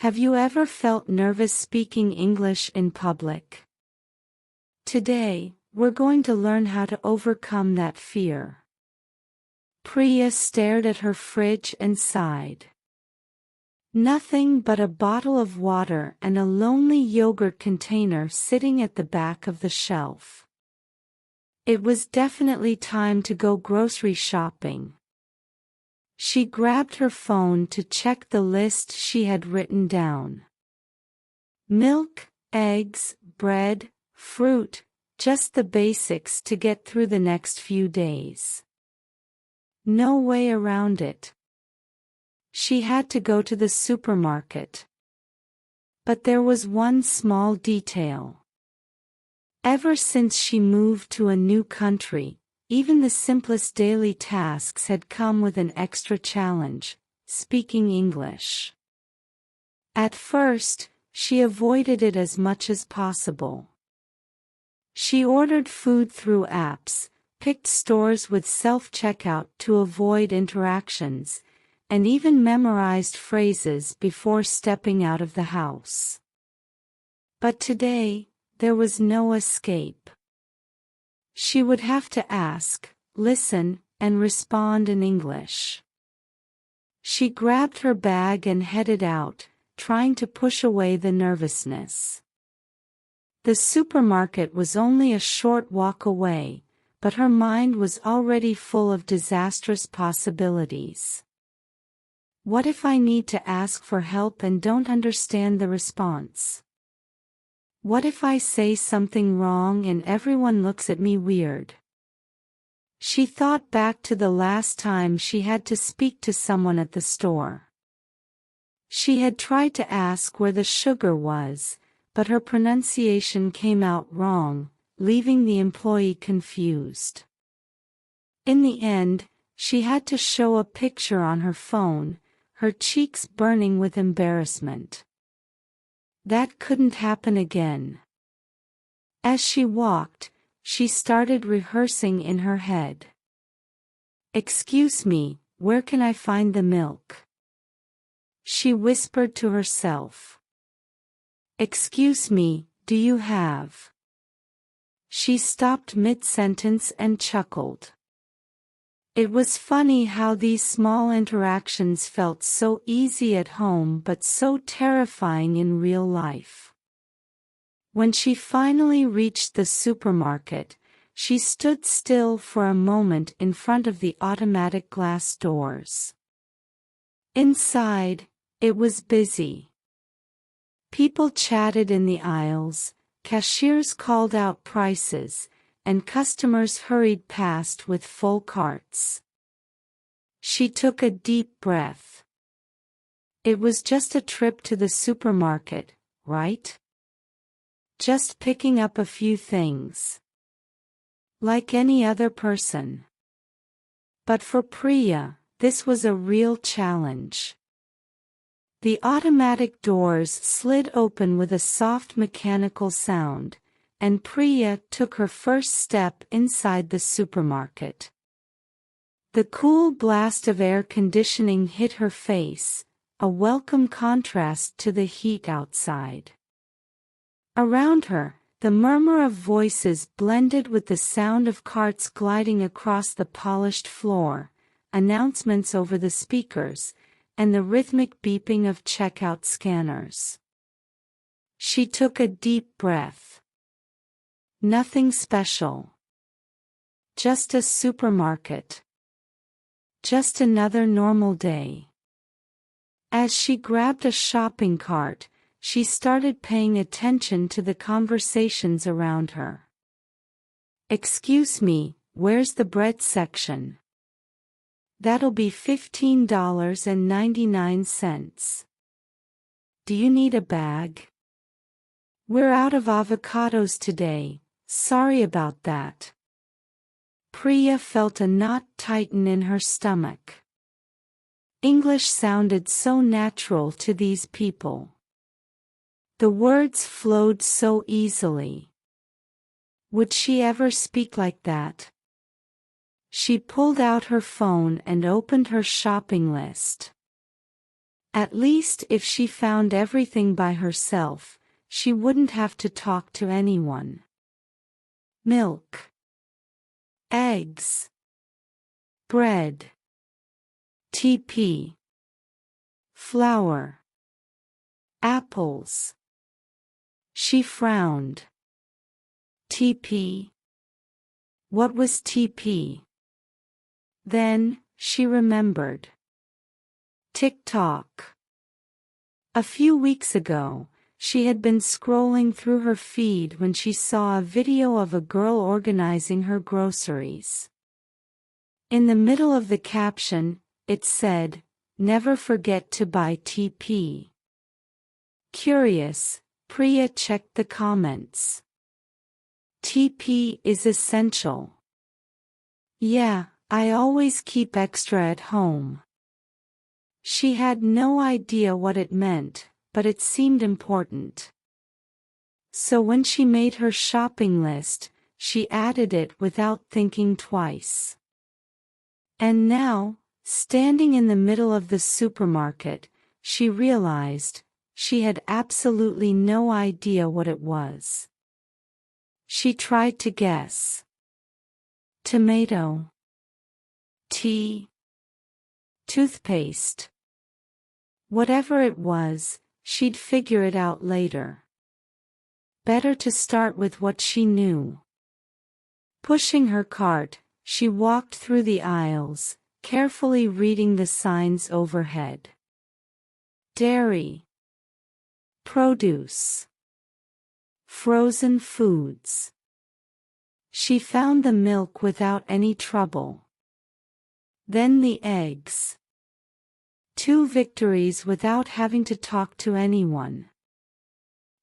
Have you ever felt nervous speaking English in public? Today, we're going to learn how to overcome that fear. Priya stared at her fridge and sighed. Nothing but a bottle of water and a lonely yogurt container sitting at the back of the shelf. It was definitely time to go grocery shopping. She grabbed her phone to check the list she had written down. Milk, eggs, bread, fruit, just the basics to get through the next few days. No way around it. She had to go to the supermarket. But there was one small detail. Ever since she moved to a new country, even the simplest daily tasks had come with an extra challenge: speaking English. At first, she avoided it as much as possible. She ordered food through apps, picked stores with self-checkout to avoid interactions, and even memorized phrases before stepping out of the house. But today, there was no escape. She would have to ask, listen, and respond in English. She grabbed her bag and headed out, trying to push away the nervousness. The supermarket was only a short walk away, but her mind was already full of disastrous possibilities. What if I need to ask for help and don't understand the response? What if I say something wrong and everyone looks at me weird? She thought back to the last time she had to speak to someone at the store. She had tried to ask where the sugar was, but her pronunciation came out wrong, leaving the employee confused. In the end, she had to show a picture on her phone, her cheeks burning with embarrassment. That couldn't happen again. As she walked, she started rehearsing in her head. "Excuse me, where can I find the milk?" She whispered to herself. "Excuse me, do you have?" She stopped mid-sentence and chuckled. It was funny how these small interactions felt so easy at home but so terrifying in real life. When she finally reached the supermarket, she stood still for a moment in front of the automatic glass doors. Inside, it was busy. People chatted in the aisles, cashiers called out prices, and customers hurried past with full carts. She took a deep breath. It was just a trip to the supermarket, right? Just picking up a few things. Like any other person. But for Priya, this was a real challenge. The automatic doors slid open with a soft mechanical sound, and Priya took her first step inside the supermarket. The cool blast of air conditioning hit her face, a welcome contrast to the heat outside. Around her, the murmur of voices blended with the sound of carts gliding across the polished floor, announcements over the speakers, and the rhythmic beeping of checkout scanners. She took a deep breath. Nothing special. Just a supermarket. Just another normal day. As she grabbed a shopping cart, she started paying attention to the conversations around her. "Excuse me, where's the bread section?" "That'll be $15.99. Do you need a bag?" "We're out of avocados today. Sorry about that." Priya felt a knot tighten in her stomach. English sounded so natural to these people. The words flowed so easily. Would she ever speak like that? She pulled out her phone and opened her shopping list. At least if she found everything by herself, she wouldn't have to talk to anyone. Milk, eggs, bread, TP, flour, apples. She frowned. TP? What was TP? Then, she remembered. TikTok. A few weeks ago, she had been scrolling through her feed when she saw a video of a girl organizing her groceries. In the middle of the caption, it said, "Never forget to buy TP." Curious, Priya checked the comments. TP is essential. Yeah, I always keep extra at home. She had no idea what it meant, but it seemed important. So when she made her shopping list, she added it without thinking twice. And now, standing in the middle of the supermarket, she realized she had absolutely no idea what it was. She tried to guess. Tomato. Tea. Toothpaste. Whatever it was, she'd figure it out later. Better to start with what she knew. Pushing her cart, she walked through the aisles, carefully reading the signs overhead. Dairy. Produce. Frozen foods. She found the milk without any trouble. Then the eggs. 2 victories without having to talk to anyone.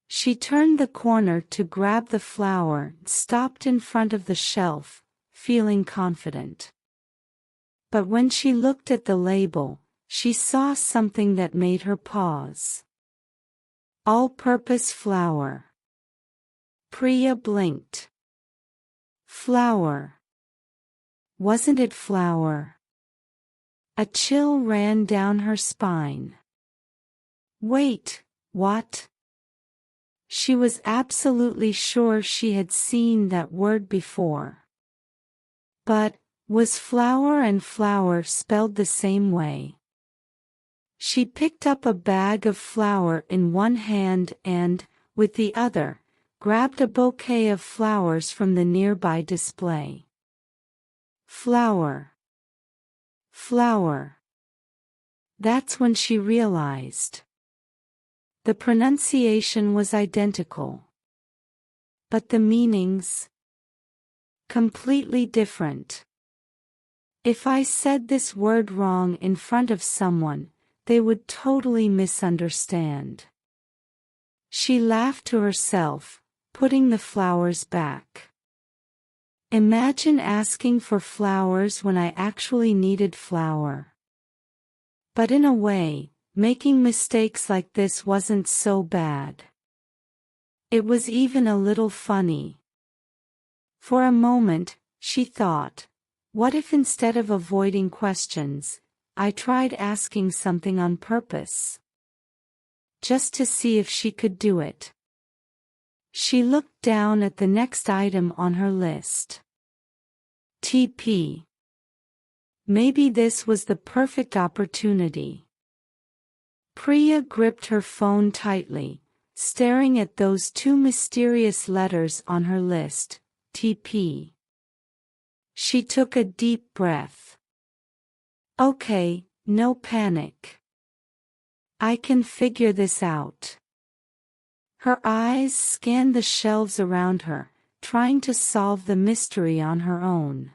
She turned the corner to grab the flour and stopped in front of the shelf, feeling confident. But when she looked at the label, she saw something that made her pause. All-purpose flour. Priya blinked. Flour. Wasn't it flour? A chill ran down her spine. Wait, what? She was absolutely sure she had seen that word before. But, was flour and flour spelled the same way? She picked up a bag of flour in one hand and, with the other, grabbed a bouquet of flowers from the nearby display. Flour. Flour. That's when she realized. The pronunciation was identical. But the meanings? Completely different. If I said this word wrong in front of someone, they would totally misunderstand. She laughed to herself, putting the flowers back. Imagine asking for flowers when I actually needed flour. But in a way, making mistakes like this wasn't so bad. It was even a little funny. For a moment, she thought, what if instead of avoiding questions, I tried asking something on purpose? Just to see if she could do it. She looked down at the next item on her list. TP. Maybe this was the perfect opportunity. Priya gripped her phone tightly, staring at those 2 mysterious letters on her list, TP. She took a deep breath. Okay, no panic. I can figure this out. Her eyes scanned the shelves around her, trying to solve the mystery on her own.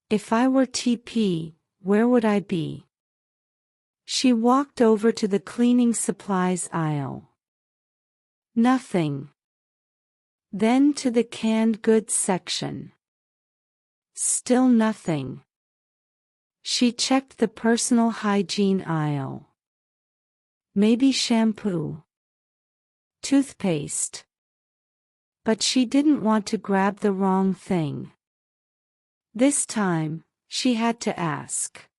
If I were TP, where would I be? She walked over to the cleaning supplies aisle. Nothing. Then to the canned goods section. Still nothing. She checked the personal hygiene aisle. Maybe shampoo. Toothpaste. But she didn't want to grab the wrong thing. This time, she had to ask.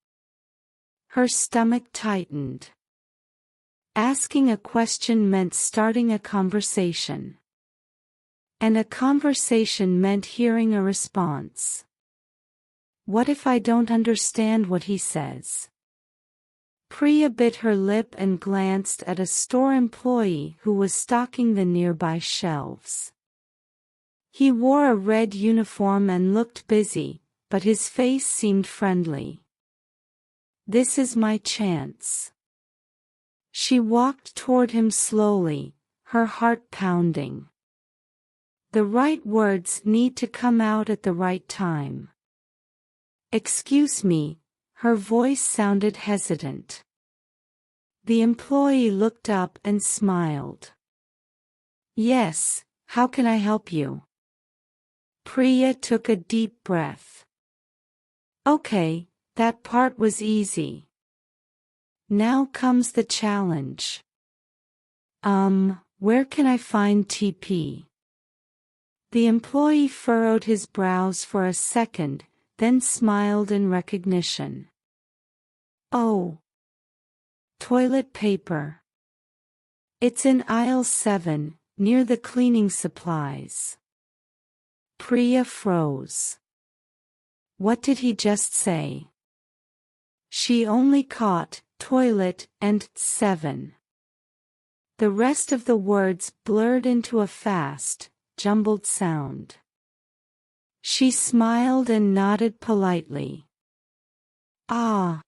Her stomach tightened. Asking a question meant starting a conversation. And a conversation meant hearing a response. What if I don't understand what he says? Priya bit her lip and glanced at a store employee who was stocking the nearby shelves. He wore a red uniform and looked busy, but his face seemed friendly. This is my chance. She walked toward him slowly, her heart pounding. The right words need to come out at the right time. Excuse me, her voice sounded hesitant. The employee looked up and smiled. Yes, how can I help you? Priya took a deep breath. Okay, that part was easy. Now comes the challenge. Where can I find TP? The employee furrowed his brows for a second, then smiled in recognition. Oh. Toilet paper. It's in aisle 7, near the cleaning supplies. Priya froze. What did he just say? She only caught toilet and 7. The rest of the words blurred into a fast, jumbled sound. She smiled and nodded politely. Ah.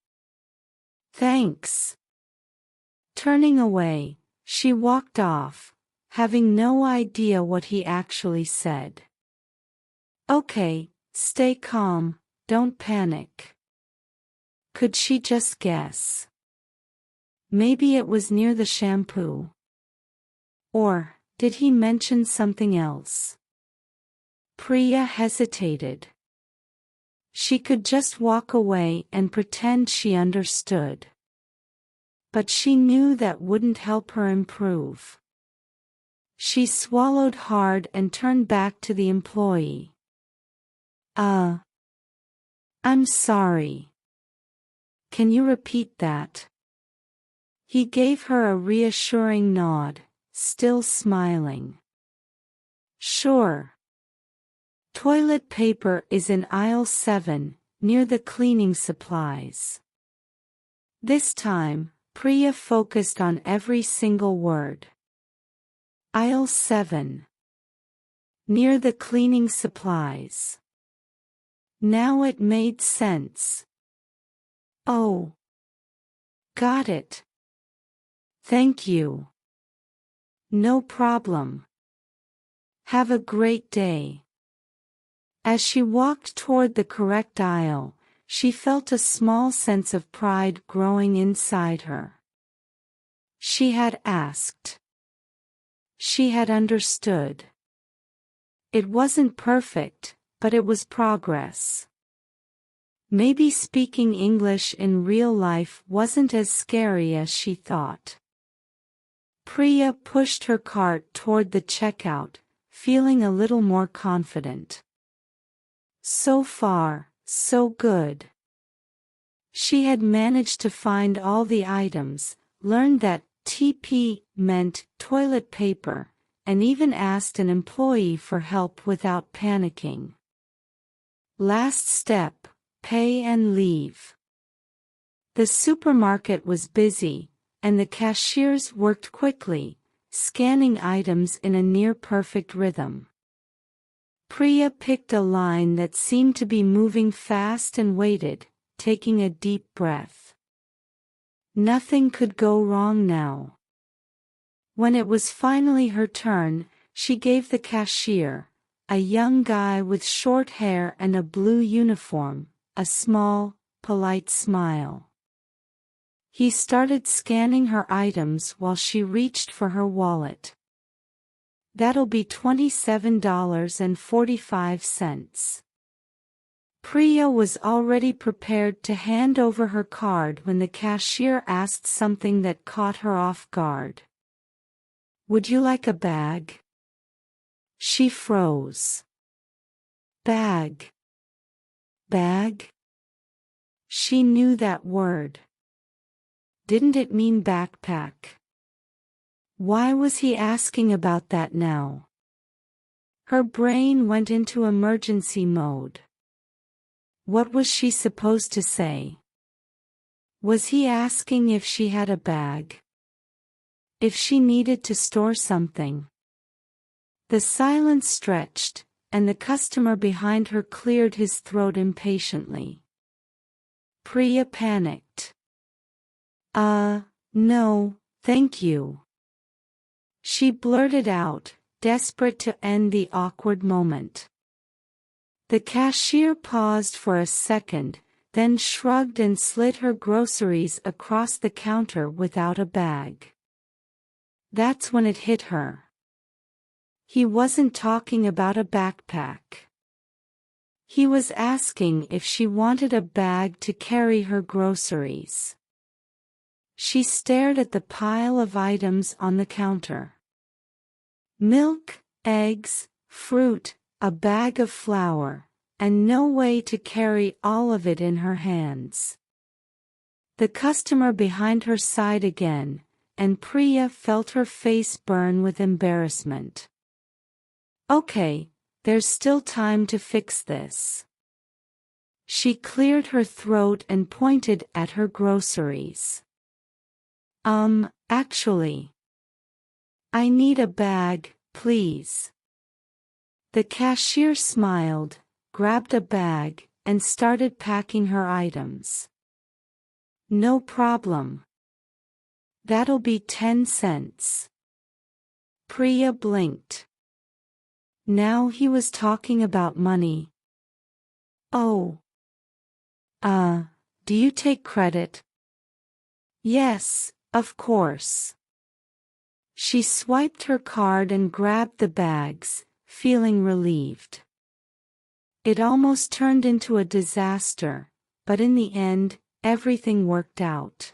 Thanks. Turning away, she walked off, having no idea what he actually said. Okay, stay calm, don't panic. Could she just guess? Maybe it was near the shampoo. Or, did he mention something else? Priya hesitated. She could just walk away and pretend she understood. But she knew that wouldn't help her improve. She swallowed hard and turned back to the employee. I'm sorry. Can you repeat that? He gave her a reassuring nod, still smiling. Sure. Toilet paper is in aisle 7, near the cleaning supplies. This time, Priya focused on every single word. Aisle 7. Near the cleaning supplies. Now it made sense. Oh. Got it. Thank you. No problem. Have a great day. As she walked toward the correct aisle, she felt a small sense of pride growing inside her. She had asked. She had understood. It wasn't perfect, but it was progress. Maybe speaking English in real life wasn't as scary as she thought. Priya pushed her cart toward the checkout, feeling a little more confident. So far, so good. She had managed to find all the items, learned that TP meant toilet paper, and even asked an employee for help without panicking. Last step, pay and leave. The supermarket was busy, and the cashiers worked quickly, scanning items in a near-perfect rhythm. Priya picked a line that seemed to be moving fast and waited, taking a deep breath. Nothing could go wrong now. When it was finally her turn, she gave the cashier, a young guy with short hair and a blue uniform, a small, polite smile. He started scanning her items while she reached for her wallet. That'll be $27.45. Priya was already prepared to hand over her card when the cashier asked something that caught her off guard. Would you like a bag? She froze. Bag. Bag? She knew that word. Didn't it mean backpack? Why was he asking about that now? Her brain went into emergency mode. What was she supposed to say? Was he asking if she had a bag? If she needed to store something? The silence stretched, and the customer behind her cleared his throat impatiently. Priya panicked. No, thank you. She blurted out, desperate to end the awkward moment. The cashier paused for a second, then shrugged and slid her groceries across the counter without a bag. That's when it hit her. He wasn't talking about a backpack. He was asking if she wanted a bag to carry her groceries. She stared at the pile of items on the counter. Milk, eggs, fruit, a bag of flour, and no way to carry all of it in her hands. The customer behind her sighed again, and Priya felt her face burn with embarrassment. Okay, there's still time to fix this. She cleared her throat and pointed at her groceries. Actually, I need a bag, please. The cashier smiled, grabbed a bag, and started packing her items. No problem. That'll be 10 cents. Priya blinked. Now he was talking about money. Oh. Do you take credit? Yes, of course. She swiped her card and grabbed the bags, feeling relieved. It almost turned into a disaster, but in the end, everything worked out.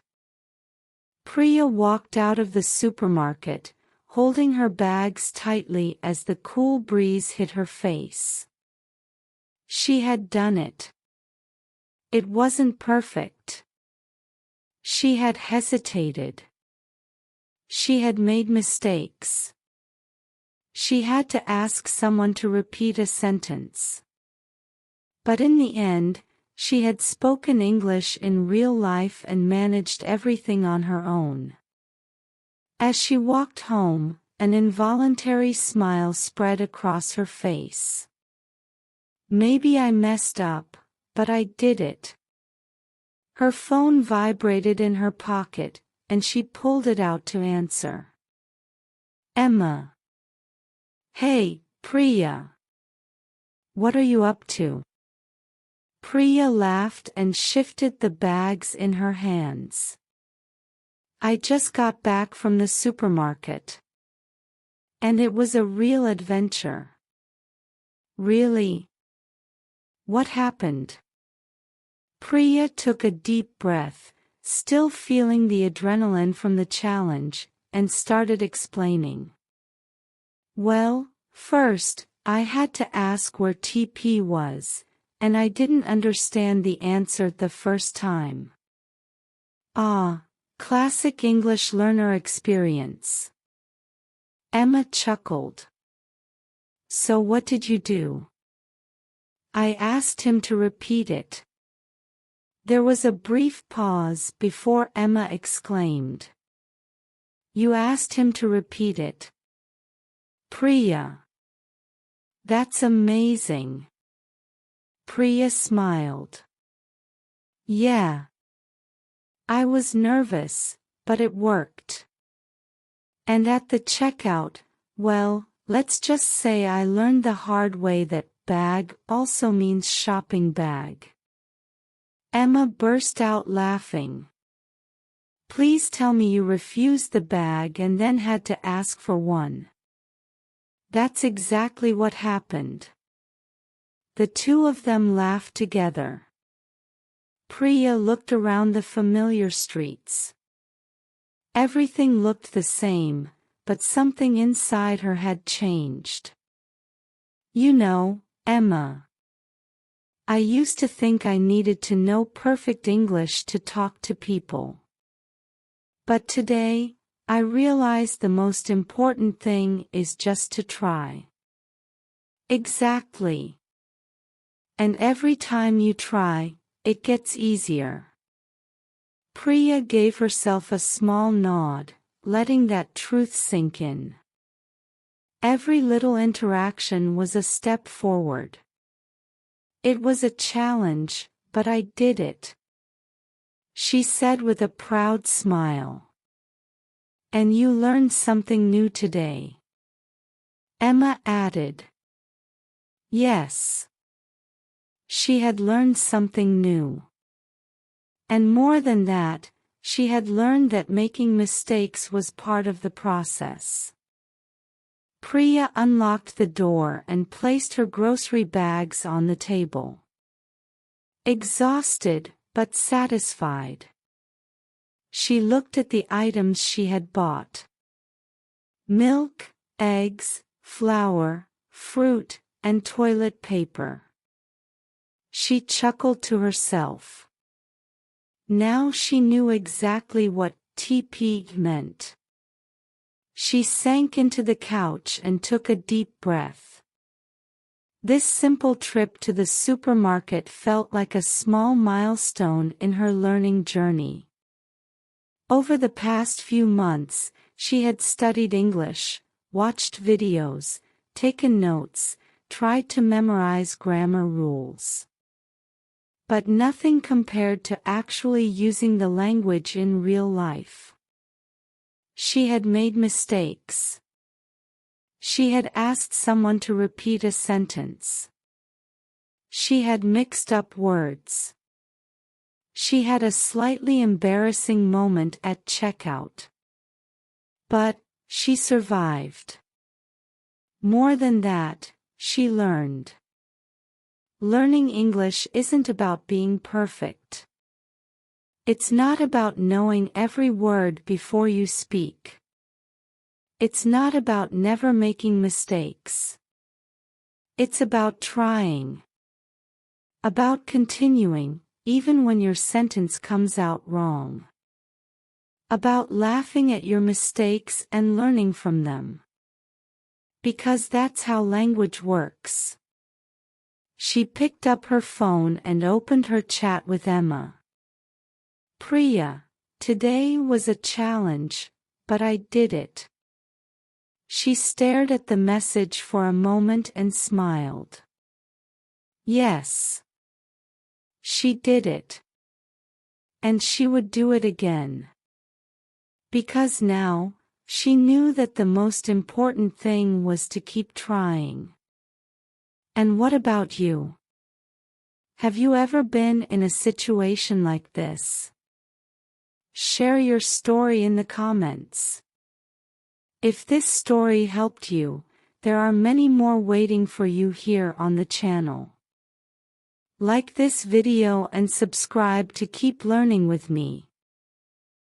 Priya walked out of the supermarket, holding her bags tightly as the cool breeze hit her face. She had done it. It wasn't perfect. She had hesitated. She had made mistakes. She had to ask someone to repeat a sentence. But in the end, she had spoken English in real life and managed everything on her own. As she walked home, an involuntary smile spread across her face. Maybe I messed up, but I did it. Her phone vibrated in her pocket, and she pulled it out to answer. Emma. Hey, Priya. What are you up to? Priya laughed and shifted the bags in her hands. I just got back from the supermarket. And it was a real adventure. Really? What happened? Priya took a deep breath, still feeling the adrenaline from the challenge, and started explaining. Well, first, I had to ask where TP was, and I didn't understand the answer the first time. Classic English learner experience. Emma chuckled. So what did you do? I asked him to repeat it. There was a brief pause before Emma exclaimed. You asked him to repeat it. Priya. That's amazing. Priya smiled. Yeah. I was nervous, but it worked. And at the checkout, well, let's just say I learned the hard way that bag also means shopping bag. Emma burst out laughing. Please tell me you refused the bag and then had to ask for one. That's exactly what happened. The two of them laughed together. Priya looked around the familiar streets. Everything looked the same, but something inside her had changed. You know, Emma. I used to think I needed to know perfect English to talk to people. But today, I realized the most important thing is just to try. Exactly. And every time you try, it gets easier. Priya gave herself a small nod, letting that truth sink in. Every little interaction was a step forward. It was a challenge, but I did it, she said with a proud smile. And you learned something new today, Emma added. Yes. She had learned something new. And more than that, she had learned that making mistakes was part of the process. Priya unlocked the door and placed her grocery bags on the table. Exhausted, but satisfied. She looked at the items she had bought. Milk, eggs, flour, fruit, and toilet paper. She chuckled to herself. Now she knew exactly what TP meant. She sank into the couch and took a deep breath. This simple trip to the supermarket felt like a small milestone in her learning journey. Over the past few months, she had studied English, watched videos, taken notes, tried to memorize grammar rules. But nothing compared to actually using the language in real life. She had made mistakes. She had asked someone to repeat a sentence. She had mixed up words. She had a slightly embarrassing moment at checkout. But she survived. More than that, she learned. Learning English isn't about being perfect. It's not about knowing every word before you speak. It's not about never making mistakes. It's about trying. About continuing, even when your sentence comes out wrong. About laughing at your mistakes and learning from them. Because that's how language works. She picked up her phone and opened her chat with Emma. Priya, today was a challenge, but I did it. She stared at the message for a moment and smiled. Yes. She did it. And she would do it again. Because now, she knew that the most important thing was to keep trying. And what about you? Have you ever been in a situation like this? Share your story in the comments. If this story helped you, there are many more waiting for you here on the channel. Like this video and subscribe to keep learning with me.